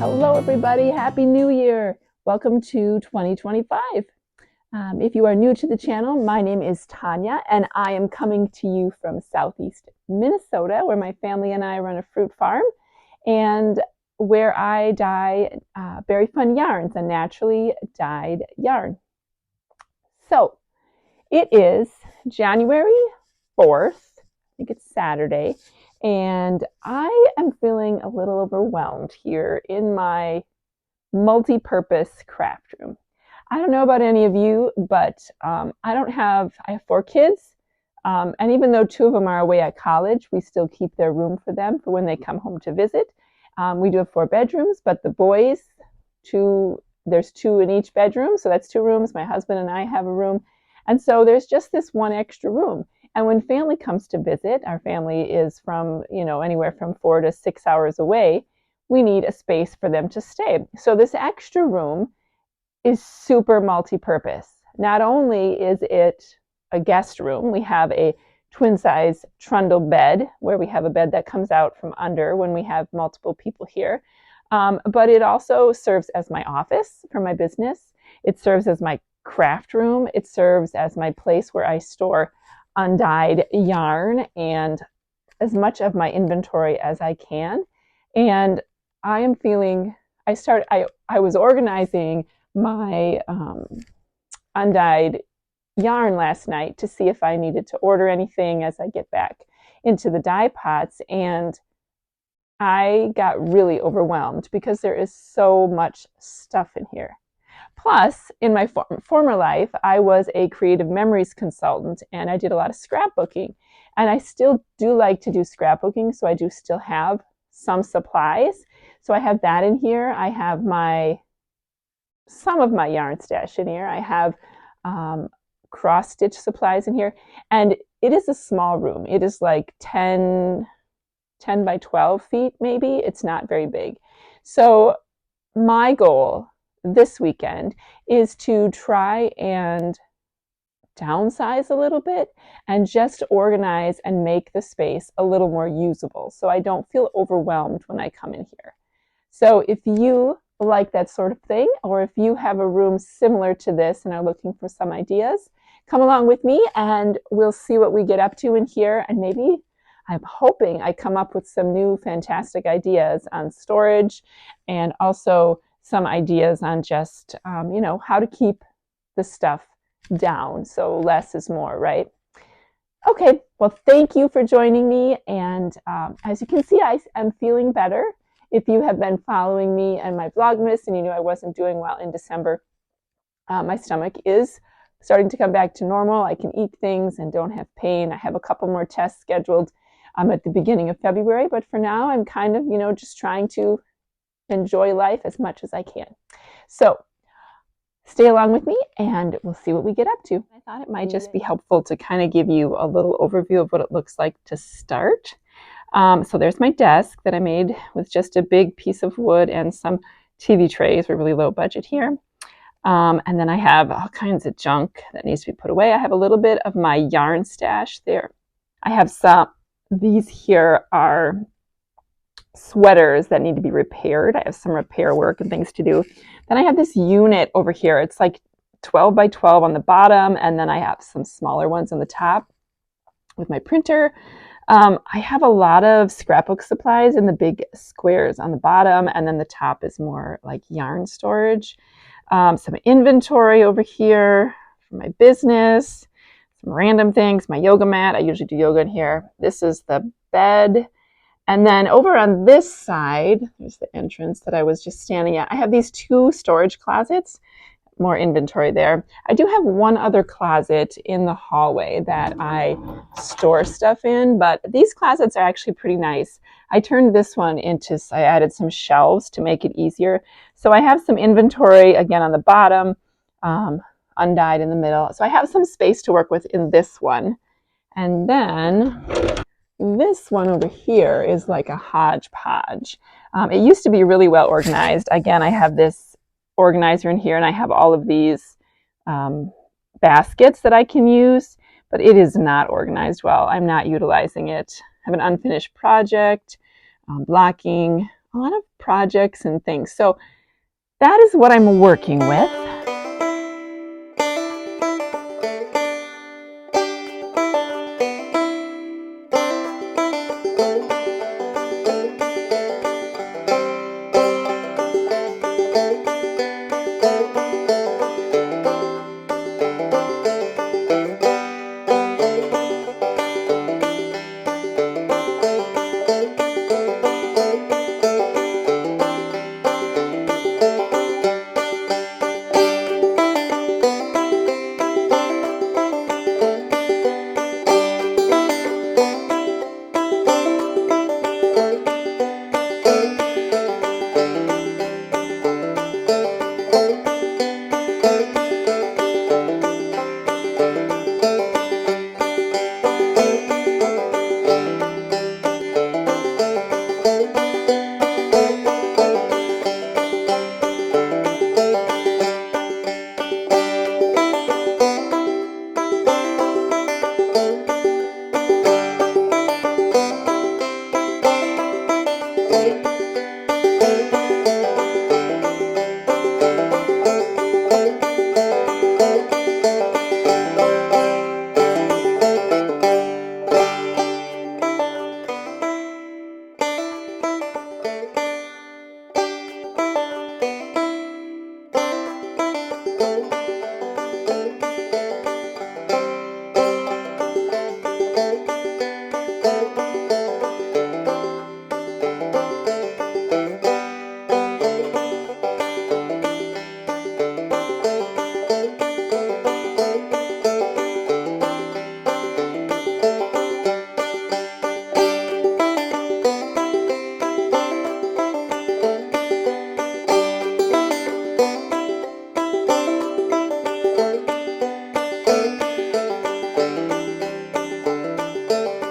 Hello everybody, Happy New Year! Welcome to 2025. If you are new to the channel, my name is Tanya and I am coming to you from southeast Minnesota, where my family and I run a fruit farm and where I dye very fun yarns, a naturally dyed yarn. So it is January 4th, I think it's Saturday, and I am feeling a little overwhelmed here in my multi-purpose craft room. I don't know about any of you, but I have 4 kids, and even though 2 of them are away at college, we still keep their room for them for when they come home to visit. We do have 4 bedrooms, but the boys, there's 2 in each bedroom, so that's 2 rooms. My husband and I have a room, and so there's just this one extra room. And when family comes to visit, our family is from, anywhere from 4 to 6 hours away, we need a space for them to stay. So this extra room is super multi-purpose. Not only is it a guest room, we have a twin size trundle bed where we have a bed that comes out from under when we have multiple people here. But it also serves as my office for my business. It serves as my craft room. It serves as my place where I store undyed yarn and as much of my inventory as I can. And I am feeling, I was organizing my undyed yarn last night to see if I needed to order anything as I get back into the dye pots, and I got really overwhelmed because there is so much stuff in here. Plus, in my former life, I was a creative memories consultant and I did a lot of scrapbooking. And I still do like to do scrapbooking, so I do still have some supplies. So I have that in here. I have some of my yarn stash in here. I have cross-stitch supplies in here. And it is a small room. It is like 10 by 12 feet maybe. It's not very big. So my goal this weekend is to try and downsize a little bit and just organize and make the space a little more usable so I don't feel overwhelmed when I come in here. So if you like that sort of thing, or if you have a room similar to this and are looking for some ideas, come along with me and we'll see what we get up to in here, and maybe I'm hoping I come up with some new fantastic ideas on storage and also some ideas on just, how to keep the stuff down so less is more, right? Okay, well, thank you for joining me. And as you can see, I am feeling better. If you have been following me and my Vlogmas and you knew I wasn't doing well in December, my stomach is starting to come back to normal. I can eat things and don't have pain. I have a couple more tests scheduled at the beginning of February, but for now I'm kind of, just trying to enjoy life as much as I can. So stay along with me and we'll see what we get up to. I thought it might just be helpful to kind of give you a little overview of what it looks like to start. So there's my desk that I made with just a big piece of wood and some TV trays. We're really low budget here. And then I have all kinds of junk that needs to be put away. I have a little bit of my yarn stash there. I have these here are sweaters that need to be repaired. I have some repair work and things to do. Then I have this unit over here. It's like 12 by 12 on the bottom, and then I have some smaller ones on the top with my printer. I have a lot of scrapbook supplies in the big squares on the bottom, and then the top is more like yarn storage. Some inventory over here for my business, some random things, my yoga mat. I usually do yoga in here. This is the bed. And then over on this side, there's the entrance that I was just standing at. I have these 2 storage closets, more inventory there. I do have one other closet in the hallway that I store stuff in, but these closets are actually pretty nice. I turned this one I added some shelves to make it easier. So I have some inventory again on the bottom, undyed in the middle. So I have some space to work with in this one. And then this one over here is like a hodgepodge. It used to be really well organized. Again, I have this organizer in here and I have all of these baskets that I can use, but it is not organized well. I'm not utilizing it. I have an unfinished project, blocking a lot of projects and things. So that is what I'm working with.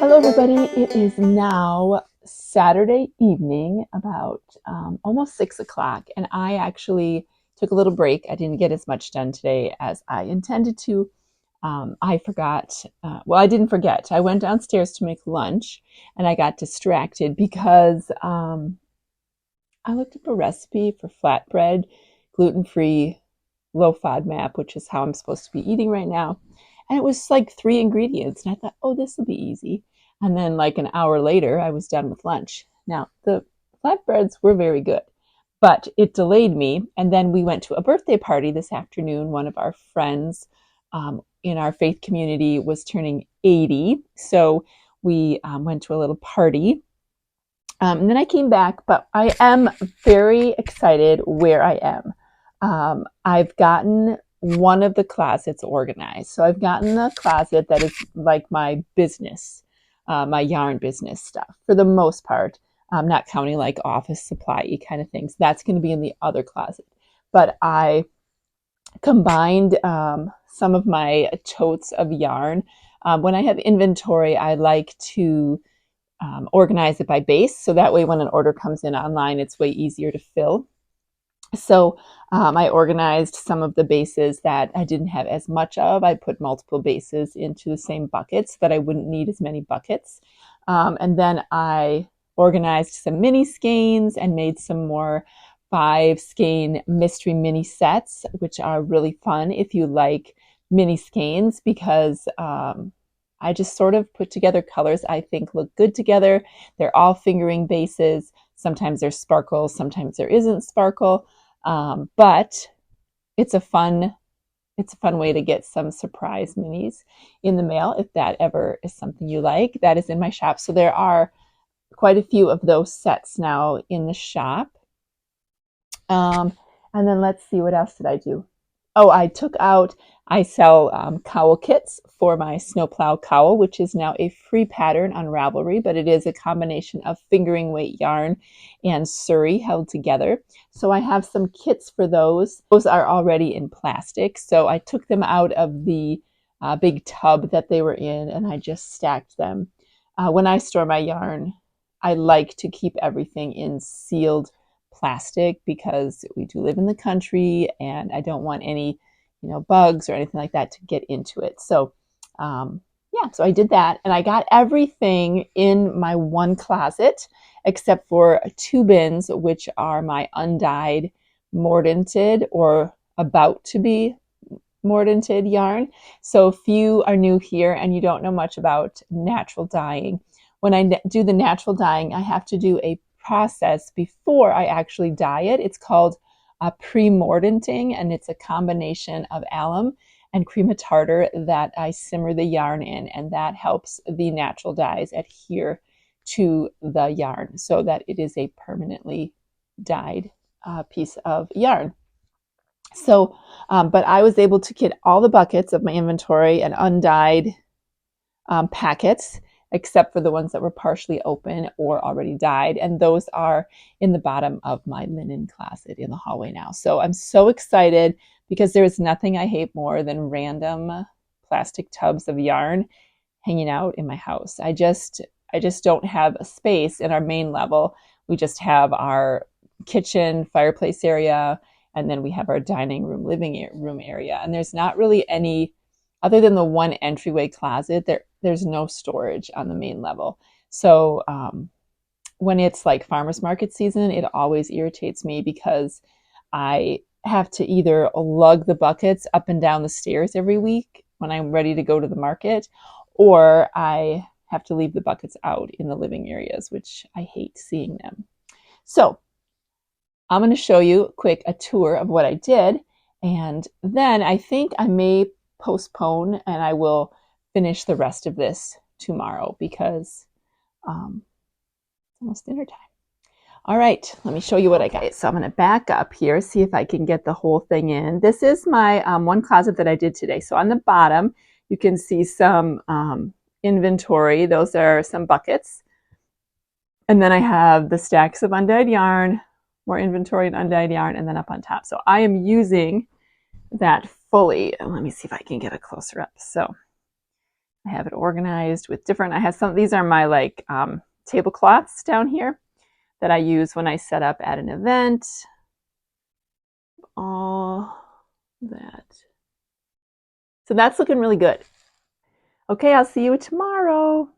Hello, everybody. It is now Saturday evening, about almost 6 o'clock, and I actually took a little break. I didn't get as much done today as I intended to. I forgot, well, I didn't forget. I went downstairs to make lunch, and I got distracted because I looked up a recipe for flatbread, gluten-free, low FODMAP, which is how I'm supposed to be eating right now. And it was like 3 ingredients. And I thought, oh, this will be easy. And then, like an hour later, I was done with lunch. Now, the flatbreads were very good, but it delayed me. And then we went to a birthday party this afternoon. One of our friends in our faith community was turning 80. So we went to a little party. And then I came back, but I am very excited where I am. I've gotten one of the closets organized. So I've gotten the closet that is like my business, my yarn business stuff for the most part, not counting like office supply kind of things. That's going to be in the other closet. But I combined some of my totes of yarn. When I have inventory, I like to organize it by base. So that way, when an order comes in online, it's way easier to fill. So I organized some of the bases that I didn't have as much of. I put multiple bases into the same buckets so that I wouldn't need as many buckets. And then I organized some mini skeins and made some more 5 skein mystery mini sets, which are really fun if you like mini skeins, because I just sort of put together colors I think look good together. They're all fingering bases. Sometimes there's sparkle, sometimes there isn't sparkle. But it's a fun way to get some surprise minis in the mail if that ever is something you like. That is in my shop. So there are quite a few of those sets now in the shop. And then let's see, what else did I do? Oh, I sell cowl kits for my snowplow cowl, which is now a free pattern on Ravelry, but it is a combination of fingering weight yarn and Surrey held together. So I have some kits for those. Those are already in plastic. So I took them out of the big tub that they were in, and I just stacked them. When I store my yarn, I like to keep everything in sealed plastic because we do live in the country and I don't want any bugs or anything like that to get into it. So yeah, yeah, so I did that, and I got everything in my one closet except for 2 bins, which are my undyed, mordanted, or about to be mordanted yarn. So if you are new here and you don't know much about natural dyeing, when I do the natural dyeing, I have to do a process before I actually dye it. It's called pre-mordanting, and it's a combination of alum and cream of tartar that I simmer the yarn in, and that helps the natural dyes adhere to the yarn so that it is a permanently dyed piece of yarn. So, but I was able to get all the buckets of my inventory and undyed packets, except for the ones that were partially open or already dyed. And those are in the bottom of my linen closet in the hallway now. So I'm so excited because there is nothing I hate more than random plastic tubs of yarn hanging out in my house. I just don't have a space in our main level. We just have our kitchen, fireplace area, and then we have our dining room, living room area. And there's not really any, other than the one entryway closet, there's no storage on the main level. So when it's like farmers market season, it always irritates me because I have to either lug the buckets up and down the stairs every week when I'm ready to go to the market, or I have to leave the buckets out in the living areas, which I hate seeing them. So I'm going to show you a tour of what I did, and then I think I may postpone and I will finish the rest of this tomorrow because it's almost dinner time. All right, let me show you what I got. So I'm going to back up here, see if I can get the whole thing in. This is my one closet that I did today. So on the bottom, you can see some inventory. Those are some buckets. And then I have the stacks of undyed yarn, more inventory and undyed yarn, and then up on top. So I am using that fully. And let me see if I can get a closer up. So I have it organized with different, I have some, these are my like tablecloths down here that I use when I set up at an event. All that. So that's looking really good. Okay, I'll see you tomorrow.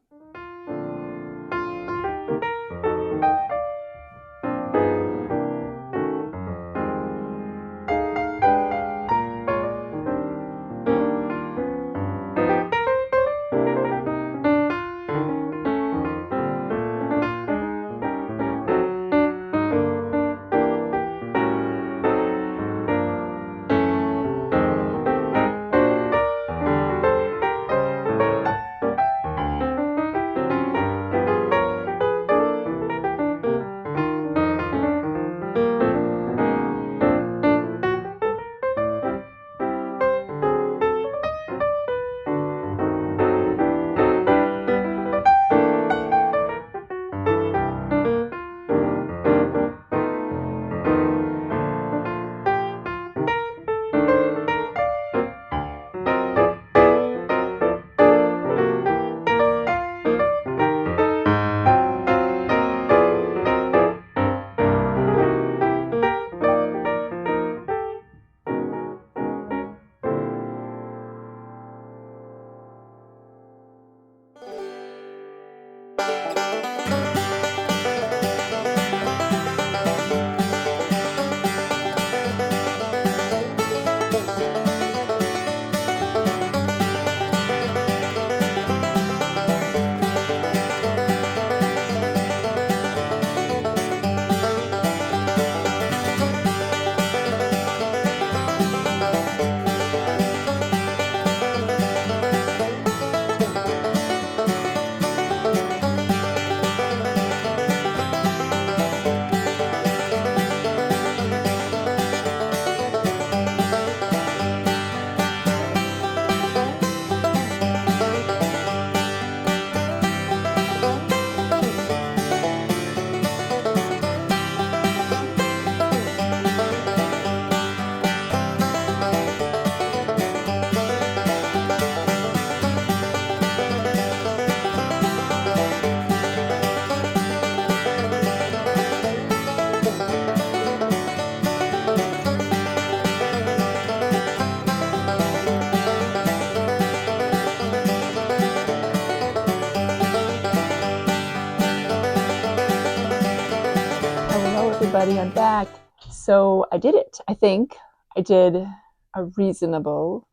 everybody, I'm back. So I did it. I think I did a reasonable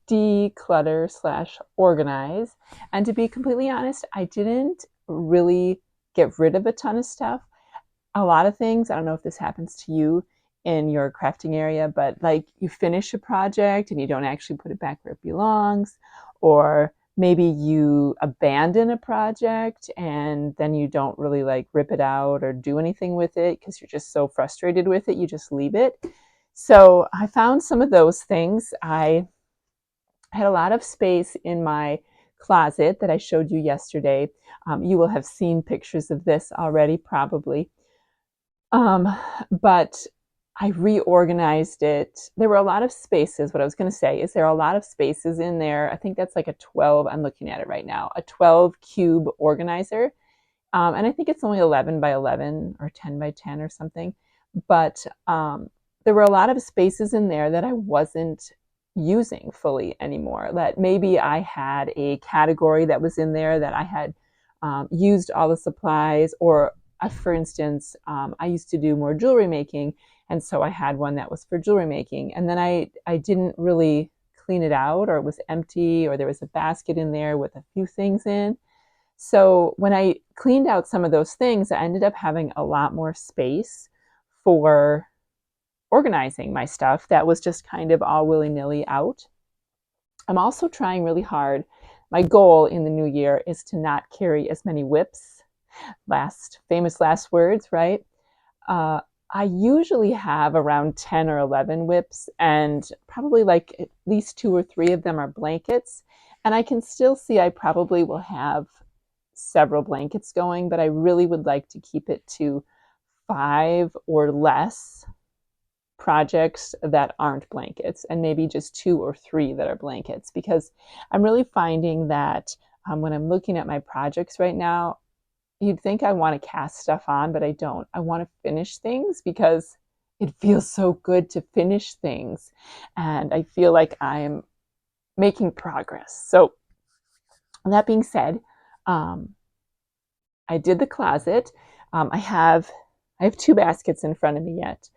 declutter slash organize. And to be completely honest, I didn't really get rid of a ton of stuff. A lot of things, I don't know if this happens to you in your crafting area, but like you finish a project and you don't actually put it back where it belongs, or maybe you abandon a project and then you don't really like rip it out or do anything with it because you're just so frustrated with it, you just leave it. So I found some of those things. I had a lot of space in my closet that I showed you yesterday. You will have seen pictures of this already, probably. But I reorganized it. There were a lot of spaces. What I was going to say is there are a lot of spaces in there. I think that's like a 12, I'm looking at it right now, a 12 cube organizer. And I think it's only 11 by 11 or 10 by 10 or something. But there were a lot of spaces in there that I wasn't using fully anymore. That maybe I had a category that was in there that I had used all the supplies, or for instance, I used to do more jewelry making, and so I had one that was for jewelry making, and then I didn't really clean it out, or it was empty, or there was a basket in there with a few things in. So when I cleaned out some of those things, I ended up having a lot more space for organizing my stuff that was just kind of all willy-nilly out. I'm also trying really hard. My goal in the new year is to not carry as many whips. Famous last words, right? I usually have around 10 or 11 whips, and probably like at least 2 or 3 of them are blankets. And I can still see I probably will have several blankets going, but I really would like to keep it to 5 or less projects that aren't blankets, and maybe just 2 or 3 that are blankets, because I'm really finding that when I'm looking at my projects right now, you'd think I want to cast stuff on, but I don't. I want to finish things because it feels so good to finish things, and I feel like I'm making progress. So that being said, I did the closet. I have 2 baskets in front of me yet.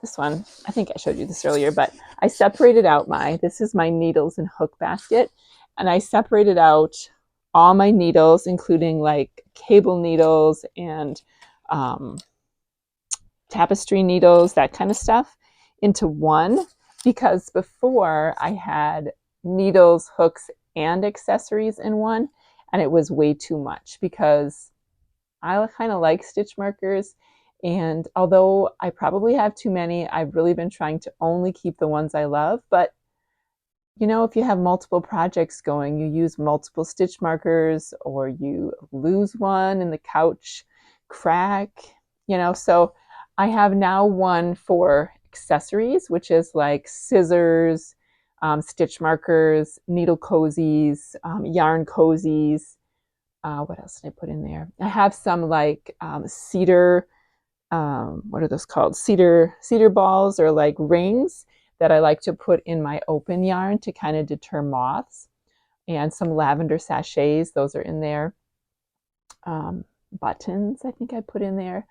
This one, I think I showed you this earlier, but I separated out this is my needles and hook basket, and I separated out all my needles, including like cable needles and tapestry needles, that kind of stuff, into one, because before I had needles, hooks, and accessories in one, and it was way too much because I kind of like stitch markers. And although I probably have too many, I've really been trying to only keep the ones I love. But you know, if you have multiple projects going, you use multiple stitch markers, or you lose one in the couch crack, so I have now one for accessories, which is like scissors, stitch markers, needle cozies, yarn cozies. What else did I put in there? I have some like cedar, what are those called? Cedar balls, or like rings that I like to put in my open yarn to kind of deter moths, and some lavender sachets, those are in there. Buttons, I think I put in there.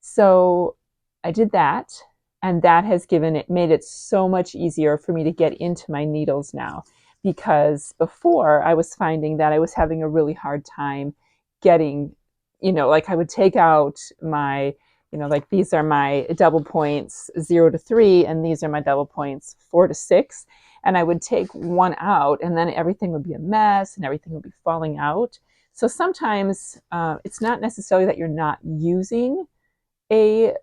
So I did that, and that has made it so much easier for me to get into my needles now, because before I was finding that I was having a really hard time getting, like I would take out my, like these are my double points 0 to 3, and these are my double points 4 to 6. And I would take one out, and then everything would be a mess and everything would be falling out. So sometimes it's not necessarily that you're not using a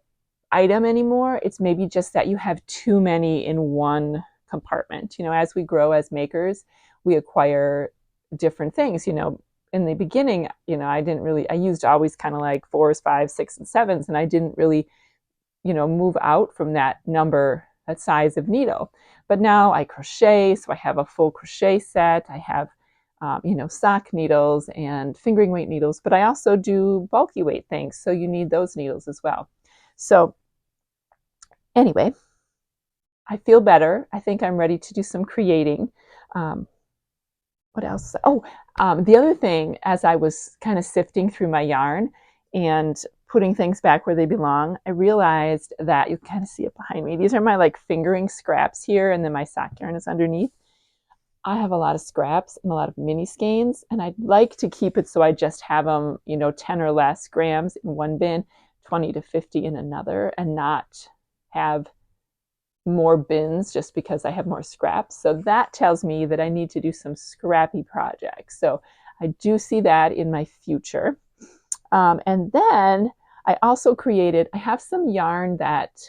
item anymore. It's maybe just that you have too many in one compartment. As we grow as makers, we acquire different things. In the beginning, I used always kind of like 4s, 5s, 6s, and 7s, and I didn't really, move out from that number, that size of needle. But now I crochet, so I have a full crochet set. I have, sock needles and fingering weight needles, but I also do bulky weight things, so you need those needles as well. So anyway, I feel better. I think I'm ready to do some creating. What else? The other thing, as I was kind of sifting through my yarn, and putting things back where they belong, I realized that you kind of see it behind me. These are my like fingering scraps here, and then my sock yarn is underneath. I have a lot of scraps and a lot of mini skeins, and I'd like to keep it so I just have them, 10 or less grams in one bin, 20 to 50 in another, and not have more bins just because I have more scraps. So that tells me that I need to do some scrappy projects. So I do see that in my future. And then I also I have some yarn that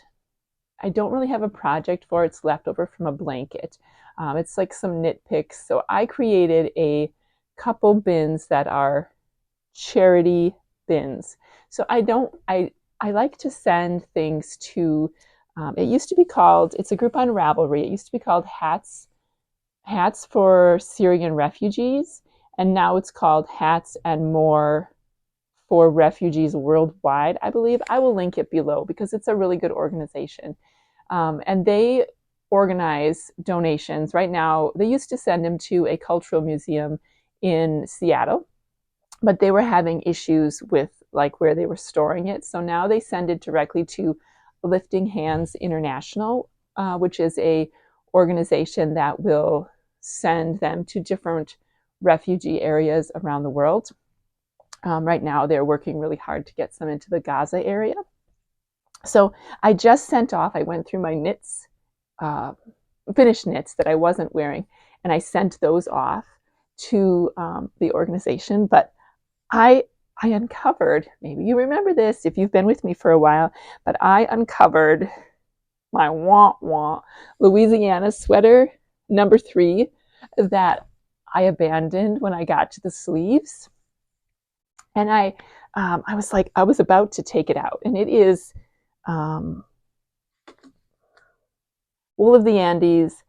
I don't really have a project for. It's left over from a blanket. It's like some knit picks. So I created a couple bins that are charity bins. So I like to send things to, it used to be called, it's a group on Ravelry. It used to be called Hats for Syrian Refugees. And now it's called Hats and More for Refugees Worldwide, I believe. I will link it below because it's a really good organization. And they organize donations. Right now, they used to send them to a cultural museum in Seattle, but they were having issues with like where they were storing it. So now they send it directly to Lifting Hands International, which is a organization that will send them to different refugee areas around the world. Right now, they're working really hard to get some into the Gaza area. So I just sent off, I went through my knits, finished knits that I wasn't wearing, and I sent those off to the organization. But I uncovered, maybe you remember this if you've been with me for a while, but I uncovered my wah Louisiana sweater number 3 that I abandoned when I got to the sleeves. And I was like, I was about to take it out, and it is Wool of the Andes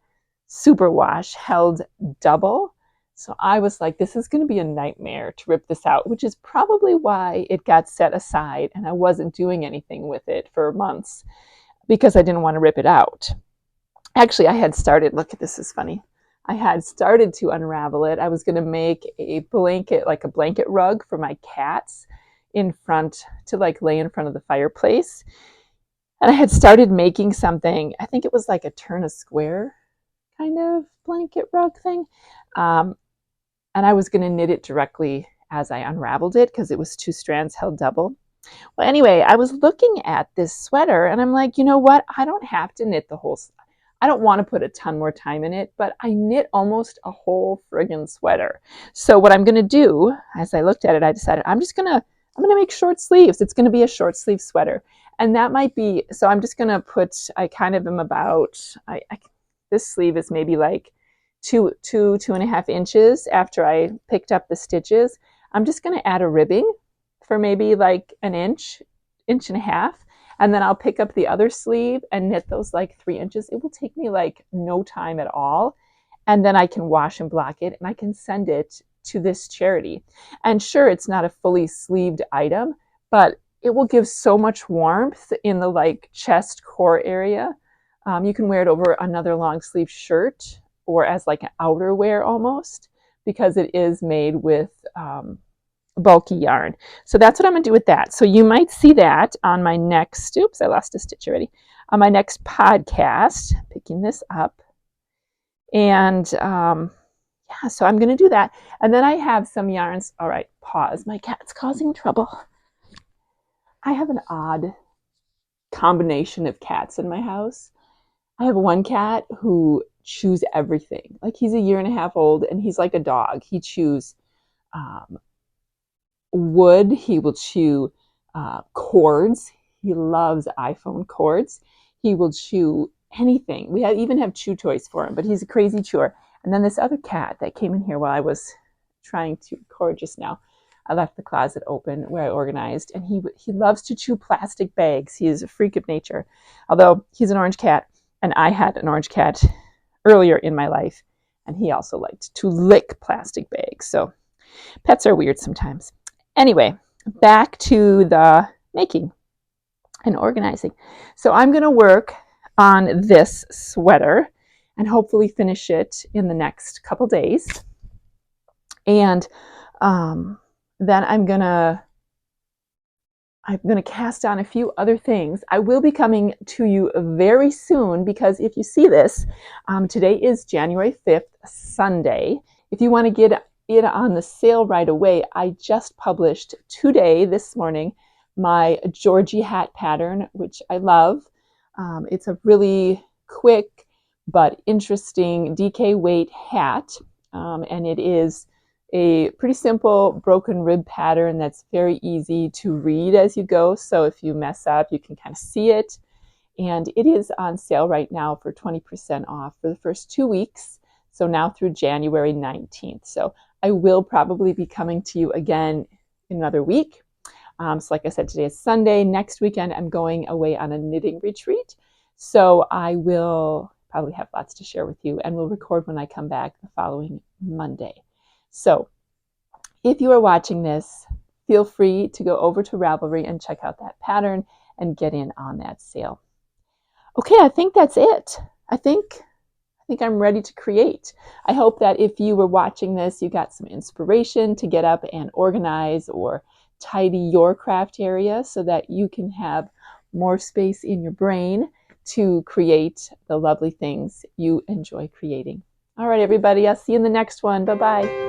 superwash held double. So I was like, this is going to be a nightmare to rip this out, which is probably why it got set aside and I wasn't doing anything with it for months because I didn't want to rip it out. Actually, I had started, look at this is funny. I had started to unravel it. I was going to make a blanket, like a blanket rug for my cats in front to like lay in front of the fireplace. And I had started making something, I think it was like a turn a square kind of blanket rug thing. And I was going to knit it directly as I unraveled it because it was 2 strands held double. Well, anyway, I was looking at this sweater and I'm like, you know what? I don't have to knit the whole, I don't want to put a ton more time in it, but I knit almost a whole friggin' sweater. So what I'm going to do, as I looked at it, I decided I'm going to make short sleeves. It's going to be a short sleeve sweater. And that might be, so I'm just going to put, I kind of am about, this sleeve is maybe like 2.5 inches after I picked up the stitches. I'm just going to add a ribbing for maybe like an inch and a half. And then I'll pick up the other sleeve and knit those like 3 inches. It will take me like no time at all. And then I can wash and block it and I can send it to this charity. And sure, it's not a fully sleeved item, but it will give so much warmth in the like chest core area. You can wear it over another long sleeve shirt or as like an outerwear almost because it is made with bulky yarn. So that's what I'm going to do with that. So you might see that on my next, oops, I lost a stitch already, on my next podcast, picking this up. And yeah, so I'm going to do that. And then I have some yarns. All right, pause. My cat's causing trouble. I have an odd combination of cats in my house. I have one cat who chews everything. Like he's 1.5 years old and he's like a dog. He chews wood. He will chew cords. He loves iPhone cords. He will chew anything. We even have chew toys for him, but he's a crazy chewer. And then this other cat that came in here while I was trying to record just now, I left the closet open where I organized, and he loves to chew plastic bags. He is a freak of nature, although he's an orange cat, and I had an orange cat earlier in my life, and he also liked to lick plastic bags. So pets are weird sometimes. Anyway, back to the making and organizing. So I'm going to work on this sweater and hopefully finish it in the next couple days. And then I'm going to, I'm going to cast on a few other things. I will be coming to you very soon because if you see this, today is January 5th, Sunday. If you want to get it on the sale right away, I just published today, this morning, my Georgie hat pattern, which I love. It's a really quick but interesting DK weight hat, and it is a pretty simple broken rib pattern that's very easy to read as you go. So if you mess up, you can kind of see it. And it is on sale right now for 20% off for the first 2 weeks. So now through January 19th. So I will probably be coming to you again in another week. So like I said, today is Sunday. Next weekend, I'm going away on a knitting retreat. So I will probably have lots to share with you, and we'll record when I come back the following Monday. So if you are watching this, feel free to go over to Ravelry and check out that pattern and get in on that sale. Okay, I think that's it. I think I'm ready to create. I hope that if you were watching this, you got some inspiration to get up and organize or tidy your craft area so that you can have more space in your brain to create the lovely things you enjoy creating. All right, everybody, I'll see you in the next one. Bye-bye.